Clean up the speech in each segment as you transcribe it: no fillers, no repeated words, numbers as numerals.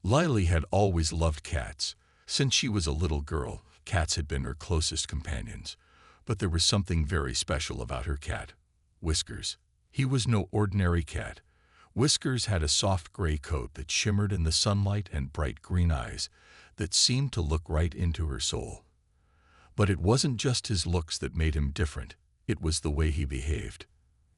Lily had always loved cats. Since she was a little girl, cats had been her closest companions. But there was something very special about her cat, Whiskers. He was no ordinary cat. Whiskers had a soft gray coat that shimmered in the sunlight and bright green eyes that seemed to look right into her soul. But it wasn't just his looks that made him different, it was the way he behaved.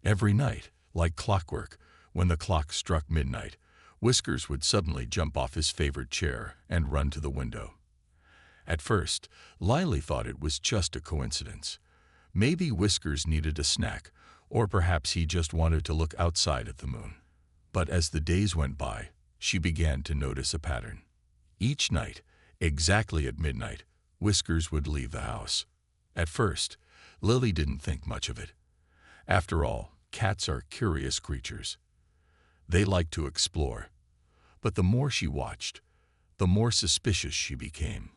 Every night, like clockwork, when the clock struck midnight, Whiskers would suddenly jump off his favorite chair and run to the window. At first, Lily thought it was just a coincidence. Maybe Whiskers needed a snack, or perhaps he just wanted to look outside at the moon. But as the days went by, she began to notice a pattern. Each night, exactly at midnight, Whiskers would leave the house. At first, Lily didn't think much of it. After all, cats are curious creatures. They like to explore. But the more she watched, the more suspicious she became.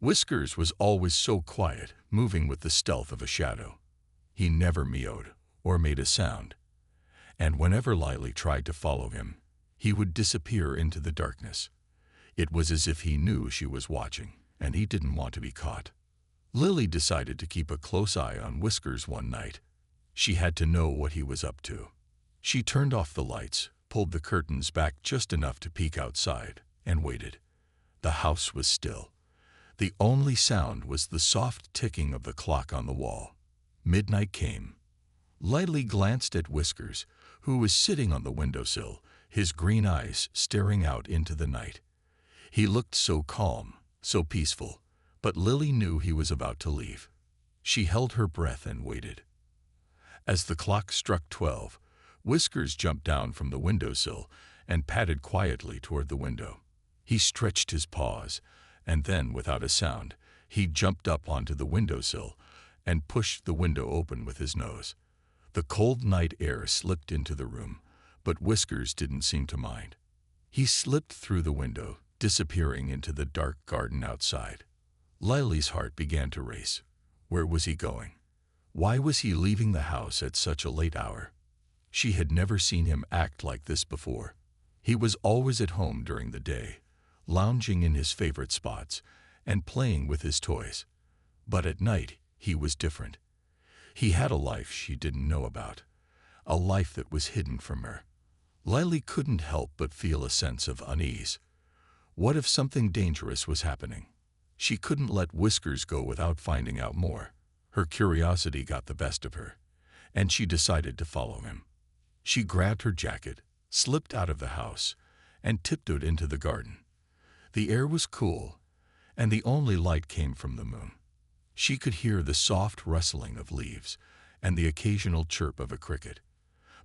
Whiskers was always so quiet, moving with the stealth of a shadow. He never meowed or made a sound. And whenever Lily tried to follow him, he would disappear into the darkness. It was as if he knew she was watching, and he didn't want to be caught. Lily decided to keep a close eye on Whiskers one night. She had to know what he was up to. She turned off the lights, pulled the curtains back just enough to peek outside, and waited. The house was still. The only sound was the soft ticking of the clock on the wall. Midnight came. Lily glanced at Whiskers, who was sitting on the windowsill, his green eyes staring out into the night. He looked so calm, so peaceful, but Lily knew he was about to leave. She held her breath and waited. As the clock struck 12, Whiskers jumped down from the windowsill and padded quietly toward the window. He stretched his paws, and then, without a sound, he jumped up onto the windowsill and pushed the window open with his nose. The cold night air slipped into the room, but Whiskers didn't seem to mind. He slipped through the window, disappearing into the dark garden outside. Lily's heart began to race. Where was he going? Why was he leaving the house at such a late hour? She had never seen him act like this before. He was always at home during the day, lounging in his favorite spots and playing with his toys. But at night, he was different. He had a life she didn't know about, a life that was hidden from her. Lily couldn't help but feel a sense of unease. What if something dangerous was happening? She couldn't let Whiskers go without finding out more. Her curiosity got the best of her, and she decided to follow him. She grabbed her jacket, slipped out of the house, and tiptoed into the garden. The air was cool, and the only light came from the moon. She could hear the soft rustling of leaves and the occasional chirp of a cricket.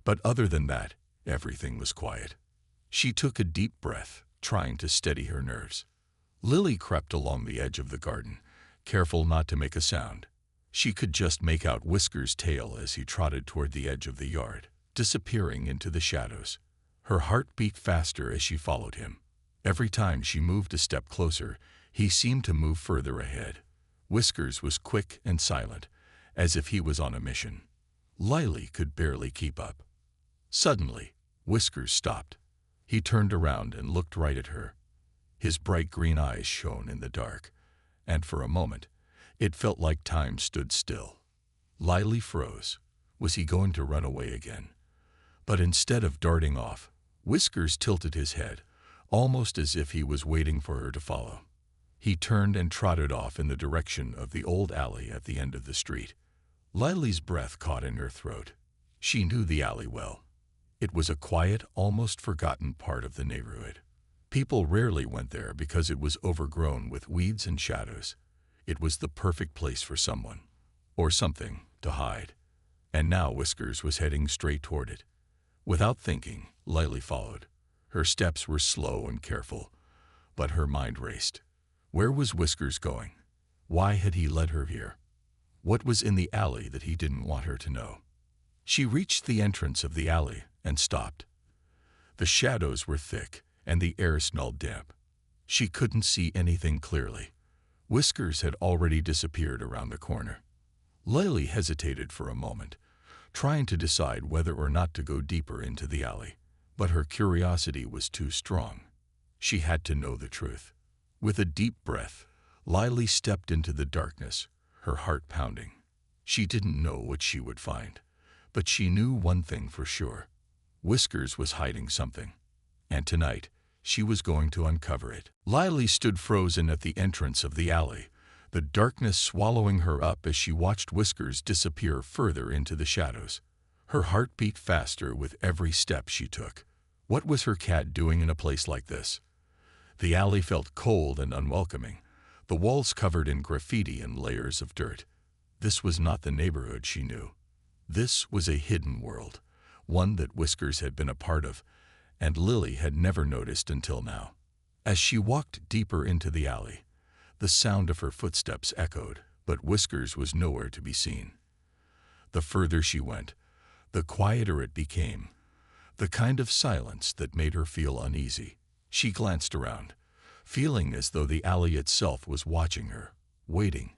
But other than that, everything was quiet. She took a deep breath, trying to steady her nerves. Lily crept along the edge of the garden, careful not to make a sound. She could just make out Whiskers' tail as he trotted toward the edge of the yard, disappearing into the shadows. Her heart beat faster as she followed him. Every time she moved a step closer, he seemed to move further ahead. Whiskers was quick and silent, as if he was on a mission. Lily could barely keep up. Suddenly, Whiskers stopped. He turned around and looked right at her. His bright green eyes shone in the dark, and for a moment, it felt like time stood still. Lily froze. Was he going to run away again? But instead of darting off, Whiskers tilted his head, almost as if he was waiting for her to follow. He turned and trotted off in the direction of the old alley at the end of the street. Lily's breath caught in her throat. She knew the alley well. It was a quiet, almost forgotten part of the neighborhood. People rarely went there because it was overgrown with weeds and shadows. It was the perfect place for someone, or something, to hide. And now Whiskers was heading straight toward it. Without thinking, Lily followed. Her steps were slow and careful, but her mind raced. Where was Whiskers going? Why had he led her here? What was in the alley that he didn't want her to know? She reached the entrance of the alley and stopped. The shadows were thick and the air smelled damp. She couldn't see anything clearly. Whiskers had already disappeared around the corner. Lily hesitated for a moment, trying to decide whether or not to go deeper into the alley, but her curiosity was too strong. She had to know the truth. With a deep breath, Lily stepped into the darkness, her heart pounding. She didn't know what she would find, but she knew one thing for sure. Whiskers was hiding something, and tonight she was going to uncover it. Lily stood frozen at the entrance of the alley, the darkness swallowing her up as she watched Whiskers disappear further into the shadows. Her heart beat faster with every step she took. What was her cat doing in a place like this? The alley felt cold and unwelcoming, the walls covered in graffiti and layers of dirt. This was not the neighborhood she knew. This was a hidden world, one that Whiskers had been a part of, and Lily had never noticed until now. As she walked deeper into the alley, the sound of her footsteps echoed, but Whiskers was nowhere to be seen. The further she went, the quieter it became, the kind of silence that made her feel uneasy. She glanced around, feeling as though the alley itself was watching her, waiting.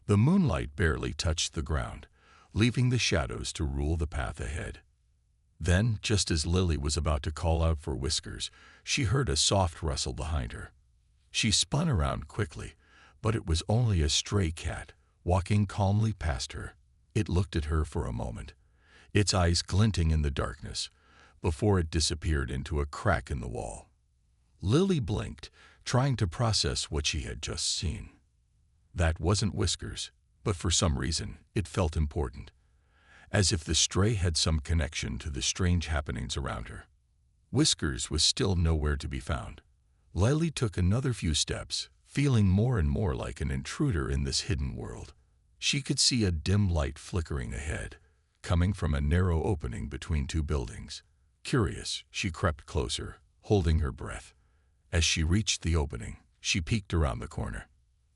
The moonlight barely touched the ground, leaving the shadows to rule the path ahead. Then, just as Lily was about to call out for Whiskers, she heard a soft rustle behind her. She spun around quickly, but it was only a stray cat, walking calmly past her. It looked at her for a moment, its eyes glinting in the darkness, before it disappeared into a crack in the wall. Lily blinked, trying to process what she had just seen. That wasn't Whiskers, but for some reason, it felt important, as if the stray had some connection to the strange happenings around her. Whiskers was still nowhere to be found. Lily took another few steps, feeling more and more like an intruder in this hidden world. She could see a dim light flickering ahead, coming from a narrow opening between two buildings. Curious, she crept closer, holding her breath. As she reached the opening, she peeked around the corner.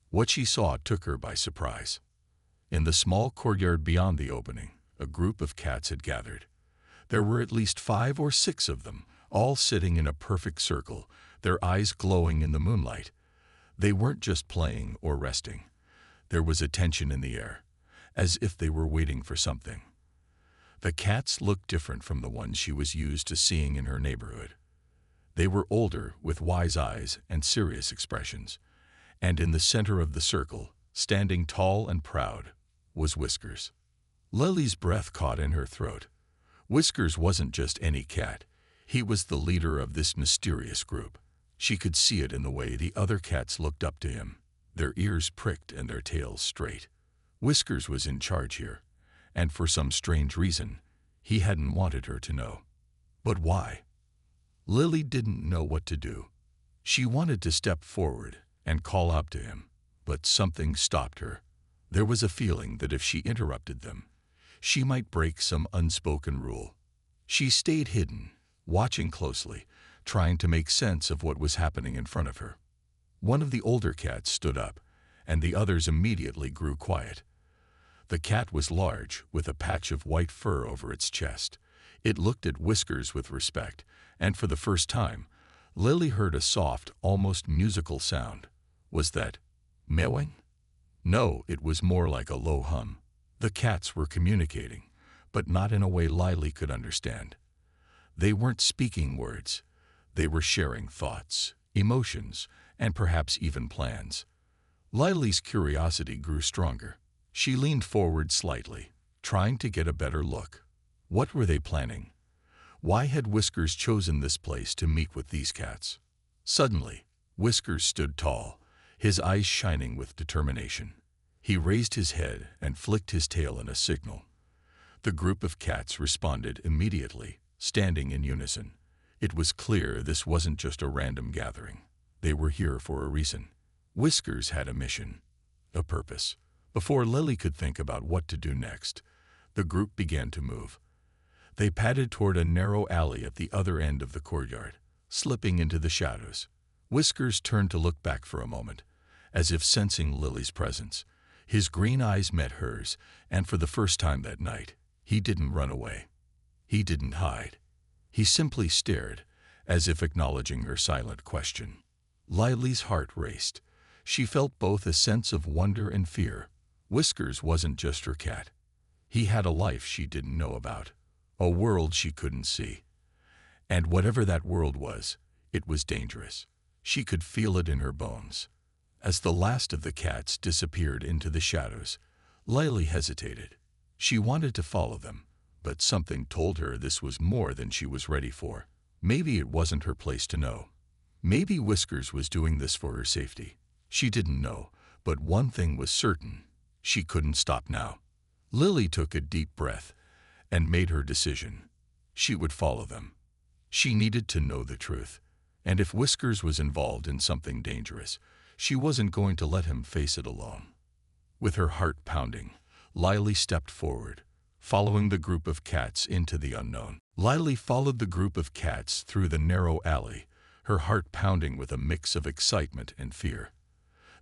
What she saw took her by surprise. In the small courtyard beyond the opening, a group of cats had gathered. There were at least 5 or 6 of them, all sitting in a perfect circle, their eyes glowing in the moonlight. They weren't just playing or resting. There was a tension in the air, as if they were waiting for something. The cats looked different from the ones she was used to seeing in her neighborhood. They were older, with wise eyes and serious expressions, and in the center of the circle, standing tall and proud, was Whiskers. Lily's breath caught in her throat. Whiskers wasn't just any cat. He was the leader of this mysterious group. She could see it in the way the other cats looked up to him, their ears pricked and their tails straight. Whiskers was in charge here, and for some strange reason, he hadn't wanted her to know. But why? Lily didn't know what to do. She wanted to step forward and call out to him, but something stopped her. There was a feeling that if she interrupted them, she might break some unspoken rule. She stayed hidden, watching closely, trying to make sense of what was happening in front of her. One of the older cats stood up, and the others immediately grew quiet. The cat was large, with a patch of white fur over its chest. It looked at Whiskers with respect, and for the first time, Lily heard a soft, almost musical sound. Was that meowing? No, it was more like a low hum. The cats were communicating, but not in a way Lily could understand. They weren't speaking words. They were sharing thoughts, emotions, and perhaps even plans. Lily's curiosity grew stronger. She leaned forward slightly, trying to get a better look. What were they planning? Why had Whiskers chosen this place to meet with these cats? Suddenly, Whiskers stood tall, his eyes shining with determination. He raised his head and flicked his tail in a signal. The group of cats responded immediately, standing in unison. It was clear this wasn't just a random gathering. They were here for a reason. Whiskers had a mission, a purpose. Before Lily could think about what to do next, the group began to move. They padded toward a narrow alley at the other end of the courtyard, slipping into the shadows. Whiskers turned to look back for a moment, as if sensing Lily's presence. His green eyes met hers, and for the first time that night, he didn't run away. He didn't hide. He simply stared, as if acknowledging her silent question. Lily's heart raced. She felt both a sense of wonder and fear. Whiskers wasn't just her cat. He had a life she didn't know about, a world she couldn't see. And whatever that world was, it was dangerous. She could feel it in her bones. As the last of the cats disappeared into the shadows, Lily hesitated. She wanted to follow them, but something told her this was more than she was ready for. Maybe it wasn't her place to know. Maybe Whiskers was doing this for her safety. She didn't know, but one thing was certain. She couldn't stop now. Lily took a deep breath and made her decision. She would follow them. She needed to know the truth. And if Whiskers was involved in something dangerous, she wasn't going to let him face it alone. With her heart pounding, Lily stepped forward, following the group of cats into the unknown. Lily followed the group of cats through the narrow alley, her heart pounding with a mix of excitement and fear.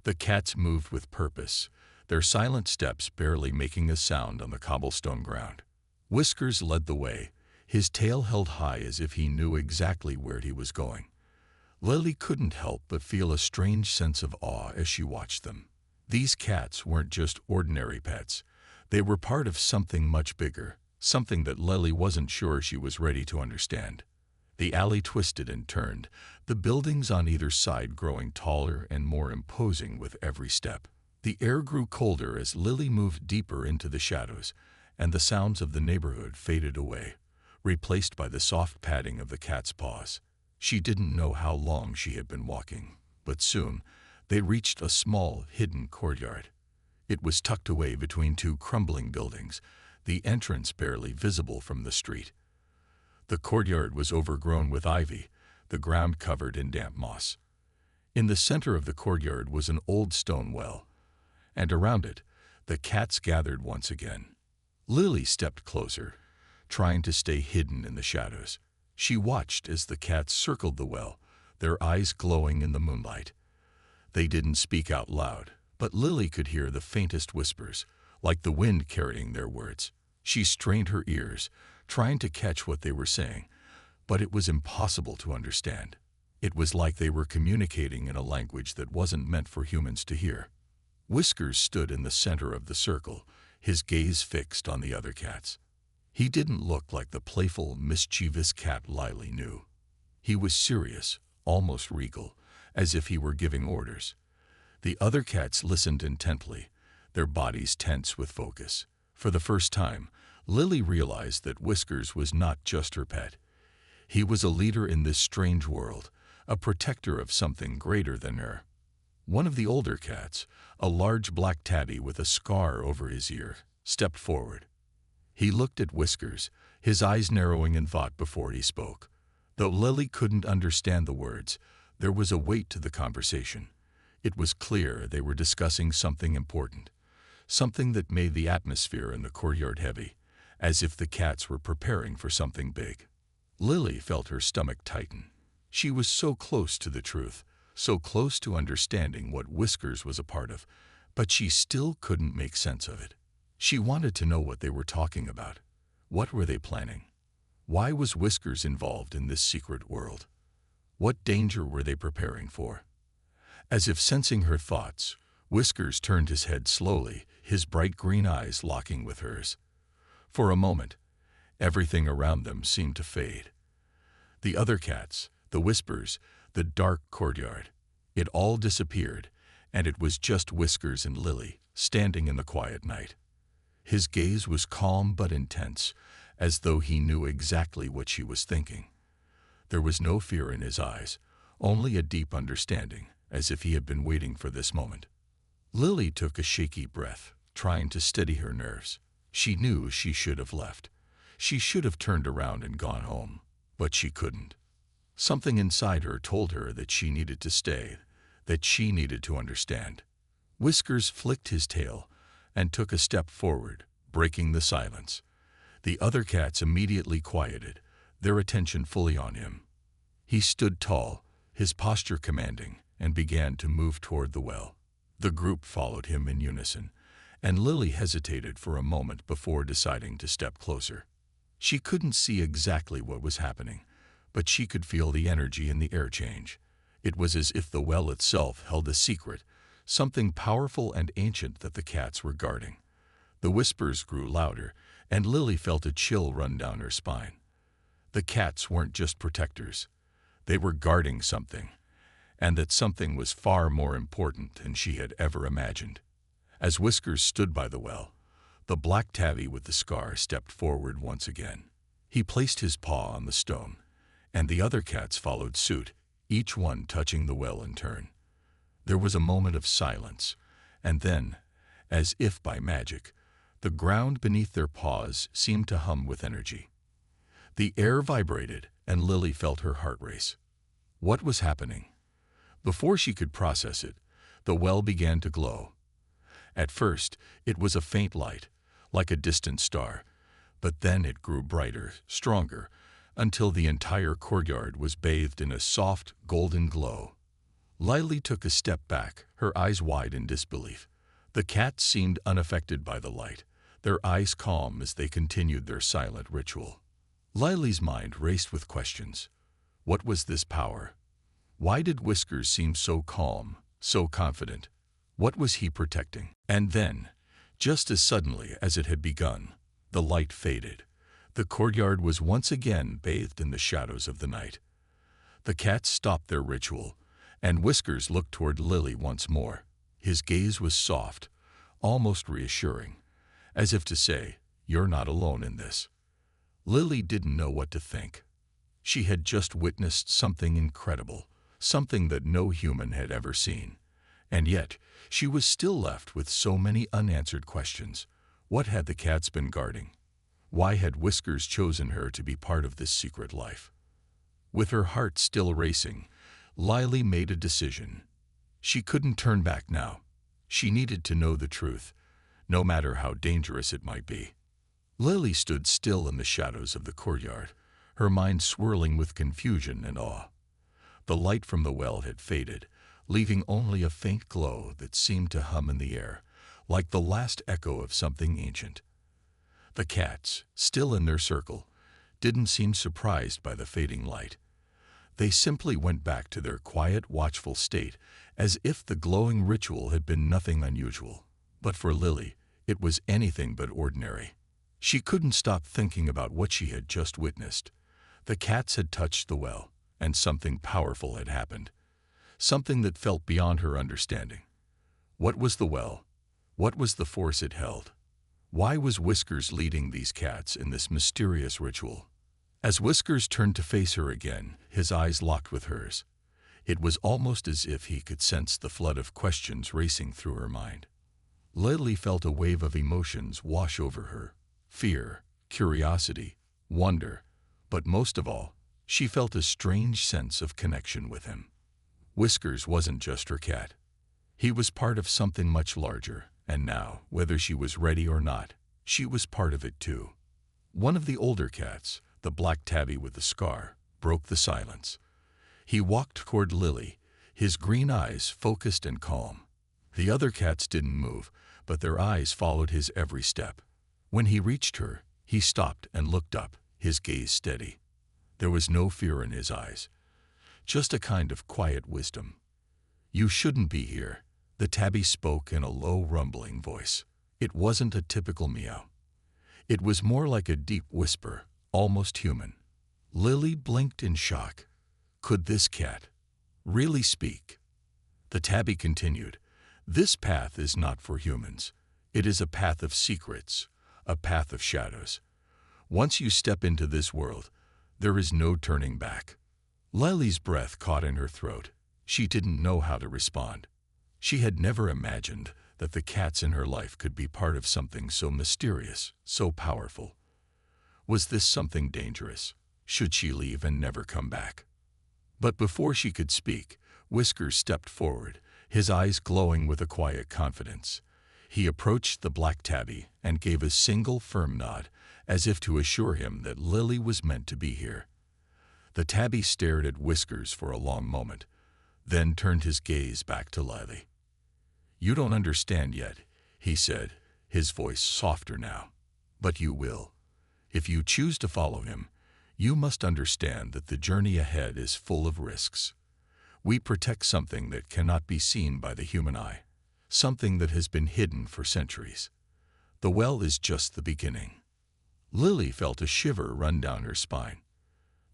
The cats moved with purpose, their silent steps barely making a sound on the cobblestone ground. Whiskers led the way, his tail held high as if he knew exactly where he was going. Lily couldn't help but feel a strange sense of awe as she watched them. These cats weren't just ordinary pets. They were part of something much bigger, something that Lily wasn't sure she was ready to understand. The alley twisted and turned, the buildings on either side growing taller and more imposing with every step. The air grew colder as Lily moved deeper into the shadows, and the sounds of the neighborhood faded away, replaced by the soft padding of the cat's paws. She didn't know how long she had been walking, but soon they reached a small, hidden courtyard. It was tucked away between two crumbling buildings, the entrance barely visible from the street. The courtyard was overgrown with ivy, the ground covered in damp moss. In the center of the courtyard was an old stone well, and around it, the cats gathered once again. Lily stepped closer, trying to stay hidden in the shadows. She watched as the cats circled the well, their eyes glowing in the moonlight. They didn't speak out loud, but Lily could hear the faintest whispers, like the wind carrying their words. She strained her ears, trying to catch what they were saying, but it was impossible to understand. It was like they were communicating in a language that wasn't meant for humans to hear. Whiskers stood in the center of the circle, his gaze fixed on the other cats. He didn't look like the playful, mischievous cat Lily knew. He was serious, almost regal, as if he were giving orders. The other cats listened intently, their bodies tense with focus. For the first time, Lily realized that Whiskers was not just her pet. He was a leader in this strange world, a protector of something greater than her. One of the older cats, a large black tabby with a scar over his ear, stepped forward. He looked at Whiskers, his eyes narrowing in thought before he spoke. Though Lily couldn't understand the words, there was a weight to the conversation. It was clear they were discussing something important, something that made the atmosphere in the courtyard heavy, as if the cats were preparing for something big. Lily felt her stomach tighten. She was so close to the truth, so close to understanding what Whiskers was a part of, but she still couldn't make sense of it. She wanted to know what they were talking about. What were they planning? Why was Whiskers involved in this secret world? What danger were they preparing for? As if sensing her thoughts, Whiskers turned his head slowly, his bright green eyes locking with hers. For a moment, everything around them seemed to fade. The other cats, the whispers, the dark courtyard, it all disappeared, and it was just Whiskers and Lily, standing in the quiet night. His gaze was calm but intense, as though he knew exactly what she was thinking. There was no fear in his eyes, only a deep understanding, as if he had been waiting for this moment. Lily took a shaky breath, trying to steady her nerves. She knew she should have left. She should have turned around and gone home, but she couldn't. Something inside her told her that she needed to stay, that she needed to understand. Whiskers flicked his tail and took a step forward, breaking the silence. The other cats immediately quieted, their attention fully on him. He stood tall, his posture commanding, and began to move toward the well. The group followed him in unison, and Lily hesitated for a moment before deciding to step closer. She couldn't see exactly what was happening, but she could feel the energy in the air change. It was as if the well itself held a secret, something powerful and ancient that the cats were guarding. The whispers grew louder, and Lily felt a chill run down her spine. The cats weren't just protectors. They were guarding something, and that something was far more important than she had ever imagined. As Whiskers stood by the well, the black tabby with the scar stepped forward once again. He placed his paw on the stone, and the other cats followed suit, each one touching the well in turn. There was a moment of silence, and then, as if by magic, the ground beneath their paws seemed to hum with energy. The air vibrated, and Lily felt her heart race. What was happening? Before she could process it, the well began to glow. At first, it was a faint light, like a distant star, but then it grew brighter, stronger, until the entire courtyard was bathed in a soft, golden glow. Lily took a step back, her eyes wide in disbelief. The cats seemed unaffected by the light, their eyes calm as they continued their silent ritual. Lily's mind raced with questions. What was this power? Why did Whiskers seem so calm, so confident? What was he protecting? And then, just as suddenly as it had begun, the light faded. The courtyard was once again bathed in the shadows of the night. The cats stopped their ritual, and Whiskers looked toward Lily once more. His gaze was soft, almost reassuring, as if to say, "You're not alone in this." Lily didn't know what to think. She had just witnessed something incredible, something that no human had ever seen. And yet, she was still left with so many unanswered questions. What had the cats been guarding? Why had Whiskers chosen her to be part of this secret life? With her heart still racing, Lily made a decision. She couldn't turn back now. She needed to know the truth, no matter how dangerous it might be. Lily stood still in the shadows of the courtyard, her mind swirling with confusion and awe. The light from the well had faded, leaving only a faint glow that seemed to hum in the air, like the last echo of something ancient. The cats, still in their circle, didn't seem surprised by the fading light. They simply went back to their quiet, watchful state, as if the glowing ritual had been nothing unusual. But for Lily, it was anything but ordinary. She couldn't stop thinking about what she had just witnessed. The cats had touched the well, and something powerful had happened. Something that felt beyond her understanding. What was the well? What was the force it held? Why was Whiskers leading these cats in this mysterious ritual? As Whiskers turned to face her again, his eyes locked with hers. It was almost as if he could sense the flood of questions racing through her mind. Lily felt a wave of emotions wash over her. Fear, curiosity, wonder, but most of all, she felt a strange sense of connection with him. Whiskers wasn't just her cat. He was part of something much larger, and now, whether she was ready or not, she was part of it too. One of the older cats, the black tabby with the scar, broke the silence. He walked toward Lily, his green eyes focused and calm. The other cats didn't move, but their eyes followed his every step. When he reached her, he stopped and looked up, his gaze steady. There was no fear in his eyes, just a kind of quiet wisdom. "You shouldn't be here," the tabby spoke in a low, rumbling voice. It wasn't a typical meow. It was more like a deep whisper, almost human. Lily blinked in shock. Could this cat really speak? The tabby continued, "This path is not for humans. It is a path of secrets, a path of shadows. Once you step into this world, there is no turning back." Lily's breath caught in her throat. She didn't know how to respond. She had never imagined that the cats in her life could be part of something so mysterious, so powerful. Was this something dangerous? Should she leave and never come back? But before she could speak, Whiskers stepped forward, his eyes glowing with a quiet confidence. He approached the black tabby and gave a single firm nod, as if to assure him that Lily was meant to be here. The tabby stared at Whiskers for a long moment, then turned his gaze back to Lily. "You don't understand yet," he said, his voice softer now. "But you will. If you choose to follow him, you must understand that the journey ahead is full of risks. We protect something that cannot be seen by the human eye, something that has been hidden for centuries. The well is just the beginning." Lily felt a shiver run down her spine.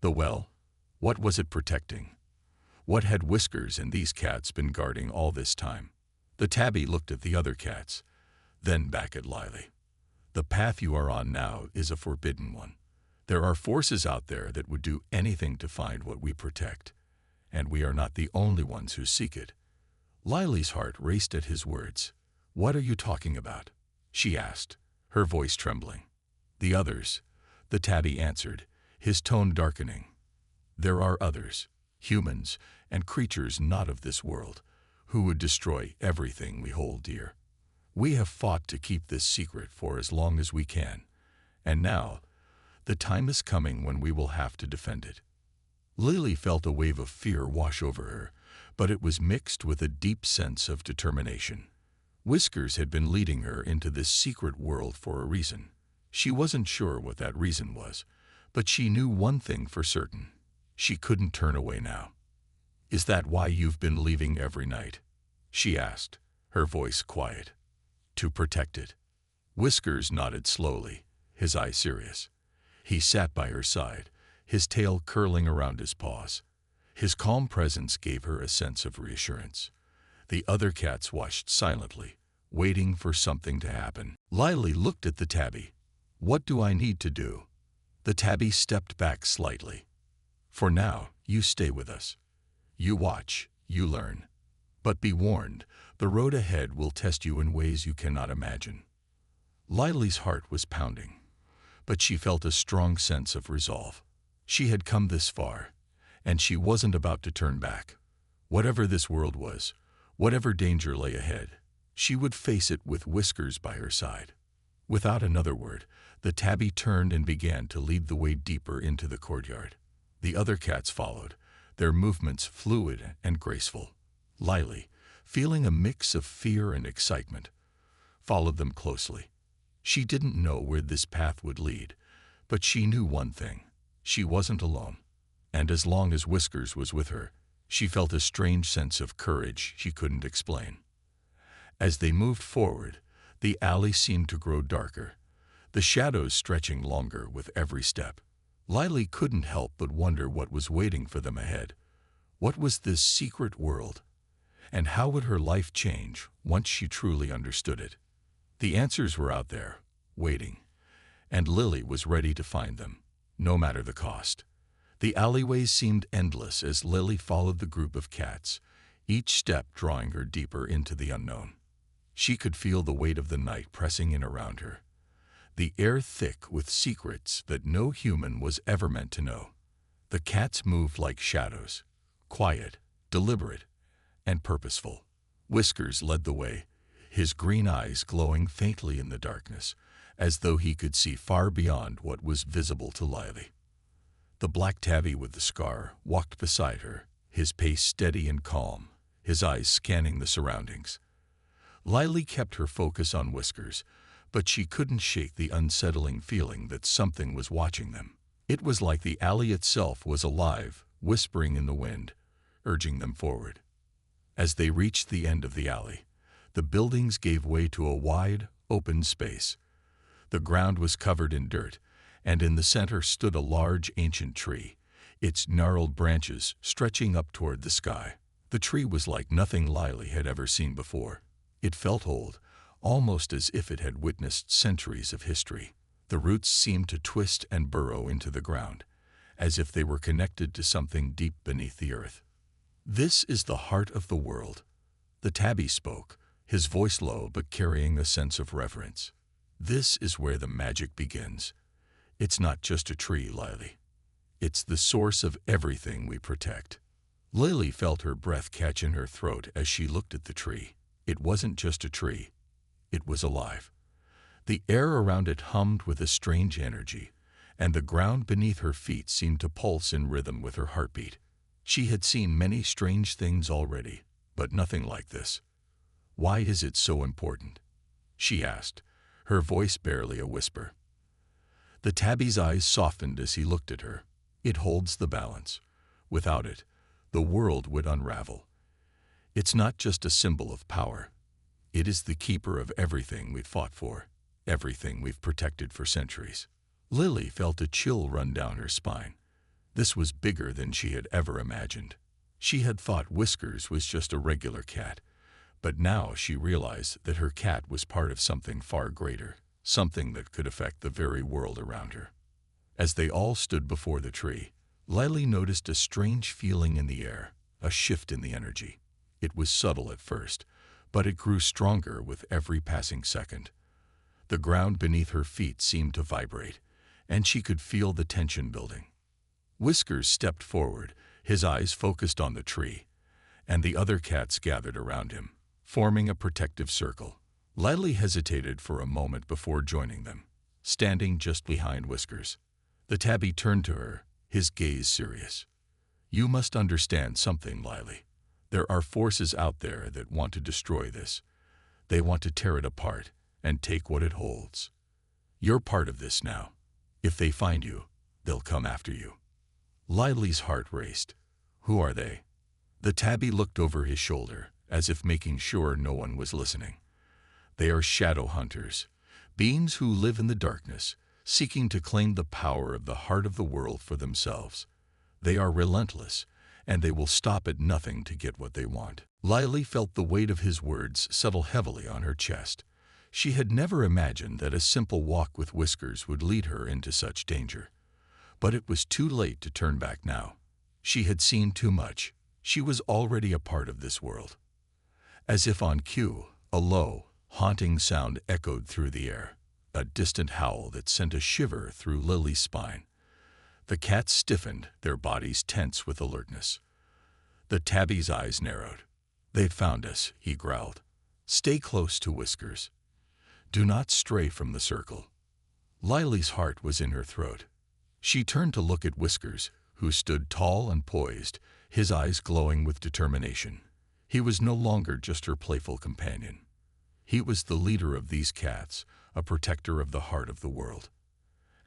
The well? What was it protecting? What had Whiskers and these cats been guarding all this time? The tabby looked at the other cats, then back at Lily. The path you are on now is a forbidden one. There are forces out there that would do anything to find what we protect, and we are not the only ones who seek it. Lily's heart raced at his words. What are you talking about? She asked, her voice trembling. The others, the tabby answered, his tone darkening. There are others, humans and creatures not of this world, who would destroy everything we hold dear. We have fought to keep this secret for as long as we can, and now, the time is coming when we will have to defend it. Lily felt a wave of fear wash over her, but it was mixed with a deep sense of determination. Whiskers had been leading her into this secret world for a reason. She wasn't sure what that reason was, but she knew one thing for certain. She couldn't turn away now. Is that why you've been leaving every night? She asked, her voice quiet. To protect it. Whiskers nodded slowly, his eyes serious. He sat by her side, his tail curling around his paws. His calm presence gave her a sense of reassurance. The other cats watched silently, waiting for something to happen. Lily looked at the tabby. What do I need to do? The tabby stepped back slightly. For now, you stay with us. You watch, you learn. But be warned, the road ahead will test you in ways you cannot imagine. Lily's heart was pounding, but she felt a strong sense of resolve. She had come this far, and she wasn't about to turn back. Whatever this world was, whatever danger lay ahead, she would face it with Whiskers by her side. Without another word, the tabby turned and began to lead the way deeper into the courtyard. The other cats followed, their movements fluid and graceful. Lily, feeling a mix of fear and excitement, followed them closely. She didn't know where this path would lead, but she knew one thing. She wasn't alone. And as long as Whiskers was with her, she felt a strange sense of courage she couldn't explain. As they moved forward, the alley seemed to grow darker, the shadows stretching longer with every step. Lily couldn't help but wonder what was waiting for them ahead. What was this secret world? And how would her life change once she truly understood it? The answers were out there, waiting, and Lily was ready to find them, no matter the cost. The alleyways seemed endless as Lily followed the group of cats, each step drawing her deeper into the unknown. She could feel the weight of the night pressing in around her, the air thick with secrets that no human was ever meant to know. The cats moved like shadows, quiet, deliberate, and purposeful. Whiskers led the way, his green eyes glowing faintly in the darkness, as though he could see far beyond what was visible to Lily. The black tabby with the scar walked beside her, his pace steady and calm, his eyes scanning the surroundings. Lily kept her focus on Whiskers, but she couldn't shake the unsettling feeling that something was watching them. It was like the alley itself was alive, whispering in the wind, urging them forward. As they reached the end of the alley, the buildings gave way to a wide, open space. The ground was covered in dirt, and in the center stood a large ancient tree, its gnarled branches stretching up toward the sky. The tree was like nothing Lily had ever seen before. It felt old, almost as if it had witnessed centuries of history. The roots seemed to twist and burrow into the ground, as if they were connected to something deep beneath the earth. This is the heart of the world. The tabby spoke, his voice low but carrying a sense of reverence. This is where the magic begins. It's not just a tree, Lily. It's the source of everything we protect. Lily felt her breath catch in her throat as she looked at the tree. It wasn't just a tree. It was alive. The air around it hummed with a strange energy, and the ground beneath her feet seemed to pulse in rhythm with her heartbeat. She had seen many strange things already, but nothing like this. Why is it so important? She asked, her voice barely a whisper. The tabby's eyes softened as he looked at her. It holds the balance. Without it, the world would unravel. It's not just a symbol of power. It is the keeper of everything we've fought for, everything we've protected for centuries. Lily felt a chill run down her spine. This was bigger than she had ever imagined. She had thought Whiskers was just a regular cat, but now she realized that her cat was part of something far greater, something that could affect the very world around her. As they all stood before the tree, Lily noticed a strange feeling in the air, a shift in the energy. It was subtle at first, but it grew stronger with every passing second. The ground beneath her feet seemed to vibrate, and she could feel the tension building. Whiskers stepped forward, his eyes focused on the tree, and the other cats gathered around him, forming a protective circle. Lily hesitated for a moment before joining them, standing just behind Whiskers. The tabby turned to her, his gaze serious. "You must understand something, Lily. There are forces out there that want to destroy this. They want to tear it apart and take what it holds. You're part of this now. If they find you, they'll come after you." Lily's heart raced. "Who are they?" The tabby looked over his shoulder, as if making sure no one was listening. "They are shadow hunters, beings who live in the darkness, seeking to claim the power of the heart of the world for themselves. They are relentless, and they will stop at nothing to get what they want." Lily felt the weight of his words settle heavily on her chest. She had never imagined that a simple walk with Whiskers would lead her into such danger. But it was too late to turn back now. She had seen too much. She was already a part of this world. As if on cue, a low, haunting sound echoed through the air, a distant howl that sent a shiver through Lily's spine. The cats stiffened, their bodies tense with alertness. The tabby's eyes narrowed. "They've found us," he growled. "Stay close to Whiskers. Do not stray from the circle." Lily's heart was in her throat. She turned to look at Whiskers, who stood tall and poised, his eyes glowing with determination. He was no longer just her playful companion. He was the leader of these cats, a protector of the heart of the world.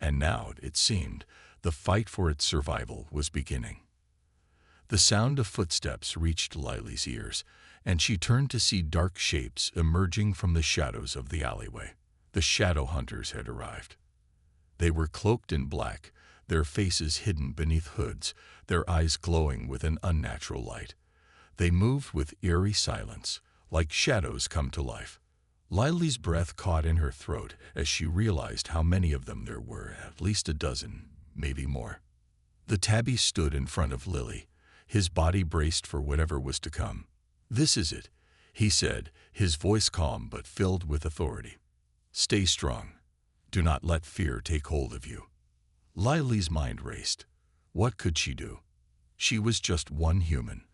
And now, it seemed, the fight for its survival was beginning. The sound of footsteps reached Lily's ears, and she turned to see dark shapes emerging from the shadows of the alleyway. The shadow hunters had arrived. They were cloaked in black, their faces hidden beneath hoods, their eyes glowing with an unnatural light. They moved with eerie silence, like shadows come to life. Lily's breath caught in her throat as she realized how many of them there were, at least a dozen, maybe more. The tabby stood in front of Lily, his body braced for whatever was to come. "This is it," he said, his voice calm but filled with authority. "Stay strong. Do not let fear take hold of you." Lily's mind raced. What could she do? She was just one human.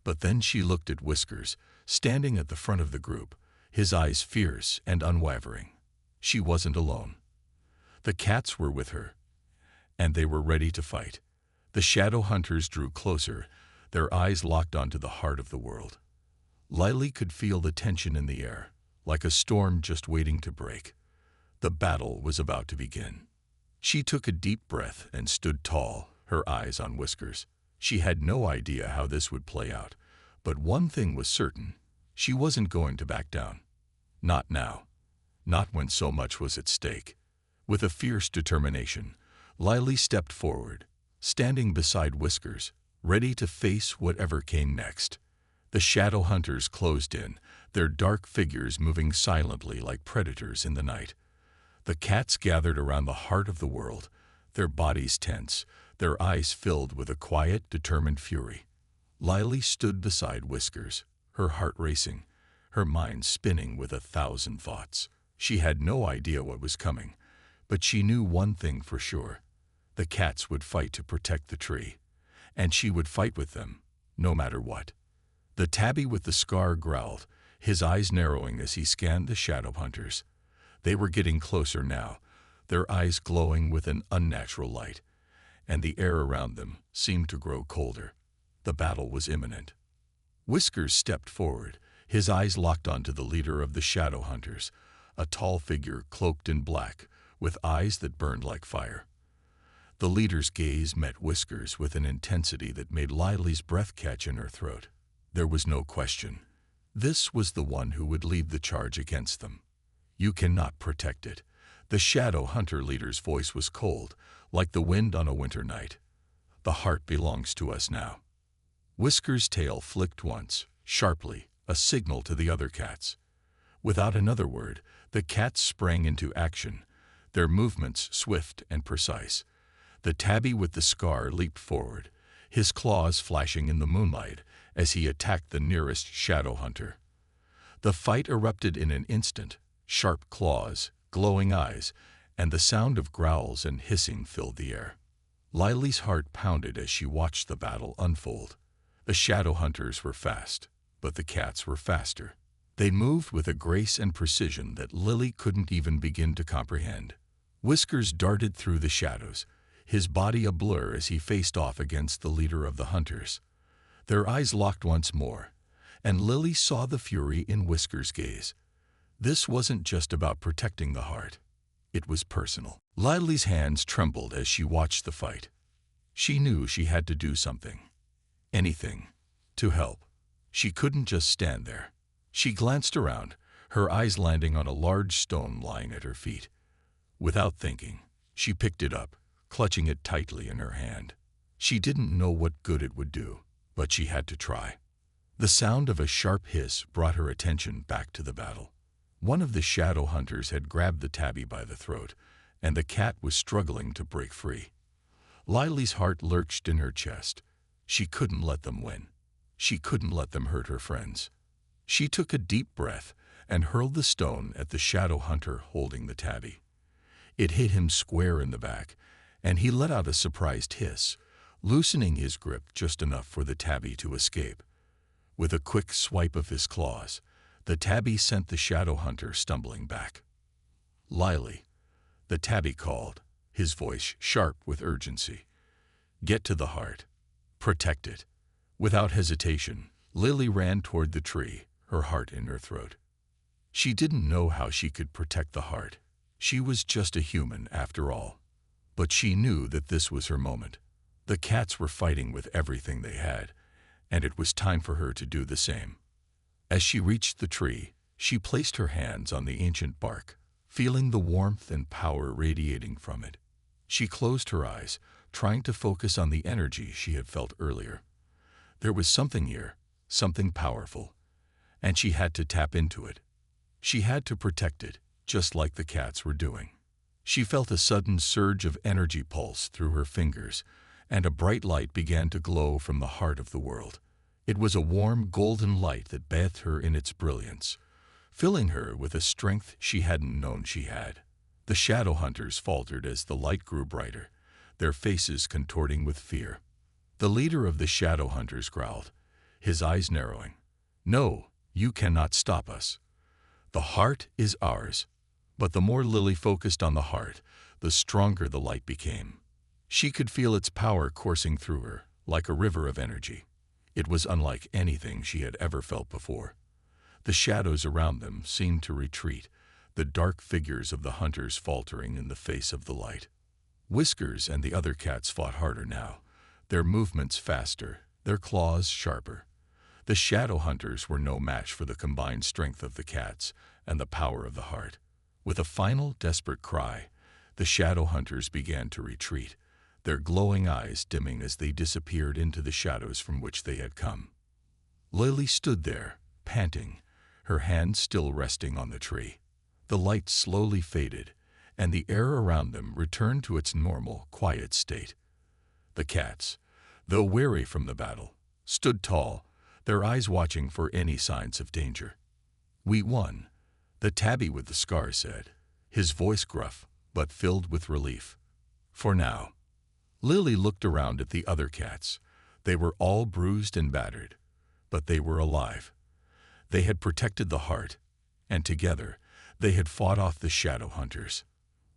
But then she looked at Whiskers, standing at the front of the group, his eyes fierce and unwavering. She wasn't alone. The cats were with her, and they were ready to fight. The shadow hunters drew closer, their eyes locked onto the heart of the world. Lily could feel the tension in the air, like a storm just waiting to break. The battle was about to begin. She took a deep breath and stood tall, her eyes on Whiskers. She had no idea how this would play out, but one thing was certain: she wasn't going to back down. Not now. Not when so much was at stake. With a fierce determination, Lily stepped forward, standing beside Whiskers, ready to face whatever came next. The shadow hunters closed in, their dark figures moving silently like predators in the night. The cats gathered around the heart of the world, their bodies tense, their eyes filled with a quiet, determined fury. Lily stood beside Whiskers, her heart racing, her mind spinning with 1,000 thoughts. She had no idea what was coming, but she knew one thing for sure: the cats would fight to protect the tree, and she would fight with them, no matter what. The tabby with the scar growled, his eyes narrowing as he scanned the shadow hunters. They were getting closer now, their eyes glowing with an unnatural light, and the air around them seemed to grow colder. The battle was imminent. Whiskers stepped forward, his eyes locked onto the leader of the shadow hunters, a tall figure cloaked in black, with eyes that burned like fire. The leader's gaze met Whiskers with an intensity that made Lily's breath catch in her throat. There was no question. This was the one who would lead the charge against them. "You cannot protect it." The shadow hunter leader's voice was cold, like the wind on a winter night. "The heart belongs to us now." Whisker's tail flicked once, sharply, a signal to the other cats. Without another word, the cats sprang into action, their movements swift and precise. The tabby with the scar leaped forward, his claws flashing in the moonlight as he attacked the nearest shadow hunter. The fight erupted in an instant, sharp claws, glowing eyes, and the sound of growls and hissing filled the air. Lily's heart pounded as she watched the battle unfold. The shadow hunters were fast, but the cats were faster. They moved with a grace and precision that Lily couldn't even begin to comprehend. Whiskers darted through the shadows, his body a blur as he faced off against the leader of the hunters. Their eyes locked once more, and Lily saw the fury in Whiskers' gaze. This wasn't just about protecting the heart. It was personal. Lily's hands trembled as she watched the fight. She knew she had to do something. Anything. To help. She couldn't just stand there. She glanced around, her eyes landing on a large stone lying at her feet. Without thinking, she picked it up, clutching it tightly in her hand. She didn't know what good it would do, but she had to try. The sound of a sharp hiss brought her attention back to the battle. One of the shadow hunters had grabbed the tabby by the throat, and the cat was struggling to break free. Lily's heart lurched in her chest. She couldn't let them win. She couldn't let them hurt her friends. She took a deep breath and hurled the stone at the shadow hunter holding the tabby. It hit him square in the back, and he let out a surprised hiss, loosening his grip just enough for the tabby to escape. With a quick swipe of his claws, the tabby sent the shadow hunter stumbling back. "Lily," the tabby called, his voice sharp with urgency. "Get to the heart. Protect it." Without hesitation, Lily ran toward the tree, her heart in her throat. She didn't know how she could protect the heart. She was just a human, after all. But she knew that this was her moment. The cats were fighting with everything they had, and it was time for her to do the same. As she reached the tree, she placed her hands on the ancient bark, feeling the warmth and power radiating from it. She closed her eyes, trying to focus on the energy she had felt earlier. There was something here, something powerful, and she had to tap into it. She had to protect it, just like the cats were doing. She felt a sudden surge of energy pulse through her fingers, and a bright light began to glow from the heart of the world. It was a warm, golden light that bathed her in its brilliance, filling her with a strength she hadn't known she had. The shadow hunters faltered as the light grew brighter, their faces contorting with fear. The leader of the shadow hunters growled, his eyes narrowing. "No, you cannot stop us. The heart is ours." But the more Lily focused on the heart, the stronger the light became. She could feel its power coursing through her, like a river of energy. It was unlike anything she had ever felt before. The shadows around them seemed to retreat, the dark figures of the hunters faltering in the face of the light. Whiskers and the other cats fought harder now, their movements faster, their claws sharper. The shadow hunters were no match for the combined strength of the cats and the power of the heart. With a final desperate cry, the shadow hunters began to retreat, their glowing eyes dimming as they disappeared into the shadows from which they had come. Lily stood there, panting, her hands still resting on the tree. The light slowly faded, and the air around them returned to its normal, quiet state. The cats, though wary from the battle, stood tall, their eyes watching for any signs of danger. "We won," the tabby with the scar said, his voice gruff but filled with relief. "For now." Lily looked around at the other cats. They were all bruised and battered, but they were alive. They had protected the heart, and together they had fought off the shadow hunters.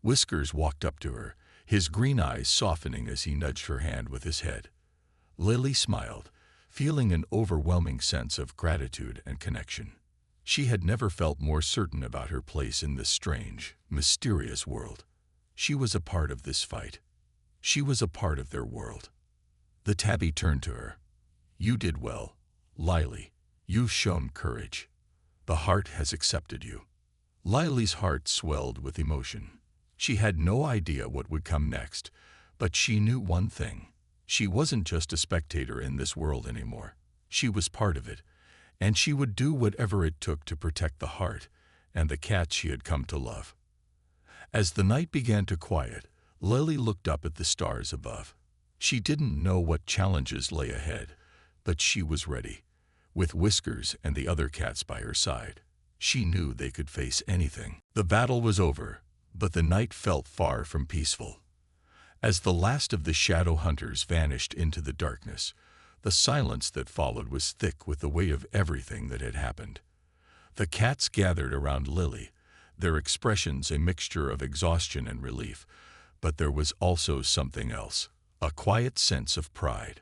Whiskers walked up to her, his green eyes softening as he nudged her hand with his head. Lily smiled, feeling an overwhelming sense of gratitude and connection. She had never felt more certain about her place in this strange, mysterious world. She was a part of this fight. She was a part of their world. The tabby turned to her. "You did well, Lily. You've shown courage. The heart has accepted you." Lily's heart swelled with emotion. She had no idea what would come next, but she knew one thing. She wasn't just a spectator in this world anymore. She was part of it, and she would do whatever it took to protect the heart and the cat she had come to love. As the night began to quiet, Lily looked up at the stars above. She didn't know what challenges lay ahead, but she was ready. With Whiskers and the other cats by her side, she knew they could face anything. The battle was over, but the night felt far from peaceful. As the last of the shadow hunters vanished into the darkness, the silence that followed was thick with the weight of everything that had happened. The cats gathered around Lily, their expressions a mixture of exhaustion and relief, but there was also something else, a quiet sense of pride.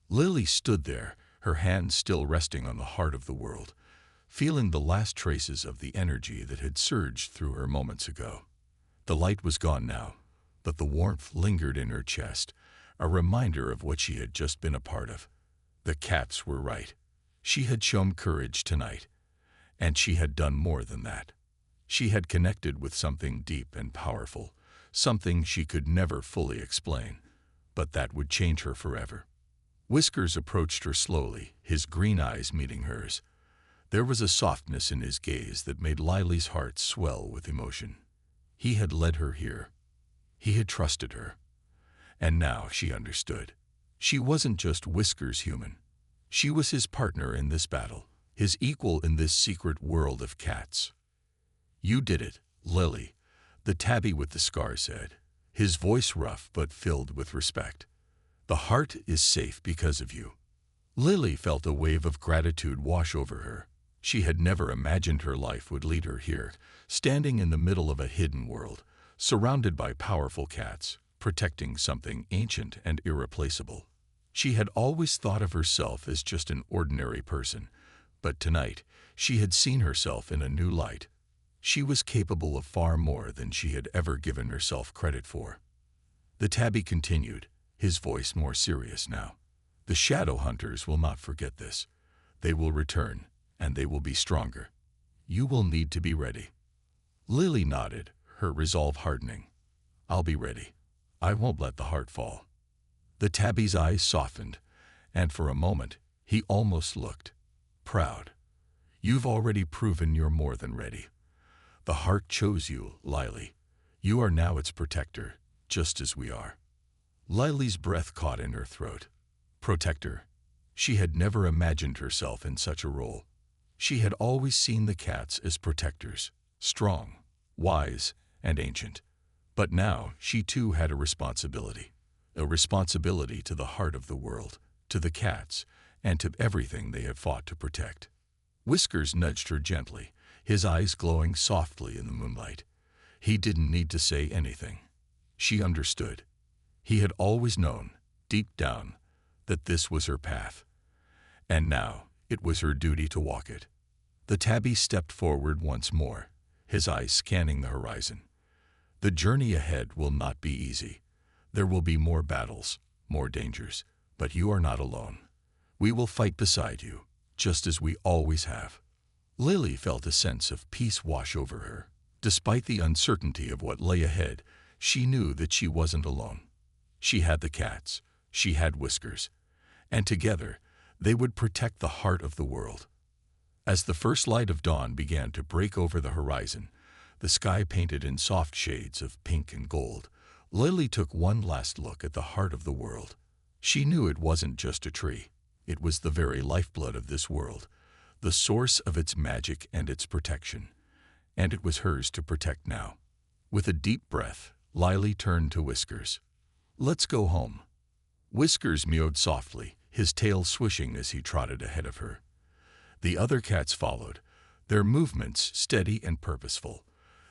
Lily stood there, her hands still resting on the heart of the world, feeling the last traces of the energy that had surged through her moments ago. The light was gone now, but the warmth lingered in her chest, a reminder of what she had just been a part of. The cats were right. She had shown courage tonight, and she had done more than that. She had connected with something deep and powerful, something she could never fully explain, but that would change her forever. Whiskers approached her slowly, his green eyes meeting hers. There was a softness in his gaze that made Lily's heart swell with emotion. He had led her here. He had trusted her. And now she understood. She wasn't just Whiskers' human. She was his partner in this battle, his equal in this secret world of cats. "You did it, Lily," the tabby with the scar said, his voice rough but filled with respect. "The heart is safe because of you." Lily felt a wave of gratitude wash over her. She had never imagined her life would lead her here, standing in the middle of a hidden world, surrounded by powerful cats, protecting something ancient and irreplaceable. She had always thought of herself as just an ordinary person, but tonight she had seen herself in a new light. She was capable of far more than she had ever given herself credit for. The tabby continued, his voice more serious now. "The shadow hunters will not forget this. They will return, and they will be stronger. You will need to be ready." Lily nodded, her resolve hardening. "I'll be ready. I won't let the heart fall." The tabby's eyes softened, and for a moment he almost looked proud. "You've already proven you're more than ready. The heart chose you, Lily. You are now its protector, just as we are." Lily's breath caught in her throat. Protector. She had never imagined herself in such a role. She had always seen the cats as protectors, strong, wise, and ancient. But now she too had a responsibility to the heart of the world, to the cats, and to everything they had fought to protect. Whiskers nudged her gently, his eyes glowing softly in the moonlight. He didn't need to say anything. She understood. He had always known, deep down, that this was her path. And now it was her duty to walk it. The tabby stepped forward once more, his eyes scanning the horizon. "The journey ahead will not be easy. There will be more battles, more dangers, but you are not alone. We will fight beside you, just as we always have." Lily felt a sense of peace wash over her. Despite the uncertainty of what lay ahead, she knew that she wasn't alone. She had the cats, she had Whiskers, and together they would protect the heart of the world. As the first light of dawn began to break over the horizon, the sky painted in soft shades of pink and gold, Lily took one last look at the heart of the world. She knew it wasn't just a tree. It was the very lifeblood of this world, the source of its magic and its protection. And it was hers to protect now. With a deep breath, Lily turned to Whiskers. "Let's go home." Whiskers mewed softly, his tail swishing as he trotted ahead of her. The other cats followed, their movements steady and purposeful.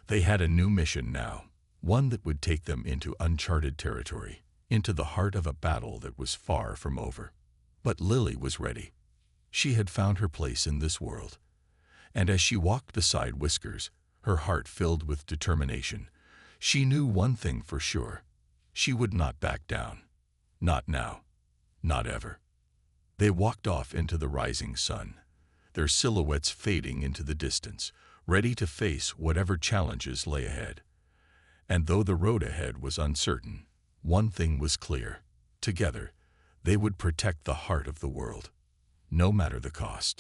They had a new mission now, one that would take them into uncharted territory, into the heart of a battle that was far from over. But Lily was ready. She had found her place in this world. And as she walked beside Whiskers, her heart filled with determination, she knew one thing for sure. She would not back down. Not now. Not ever. They walked off into the rising sun, their silhouettes fading into the distance, ready to face whatever challenges lay ahead. And though the road ahead was uncertain, one thing was clear. Together, They would protect the heart of the world, no matter the cost.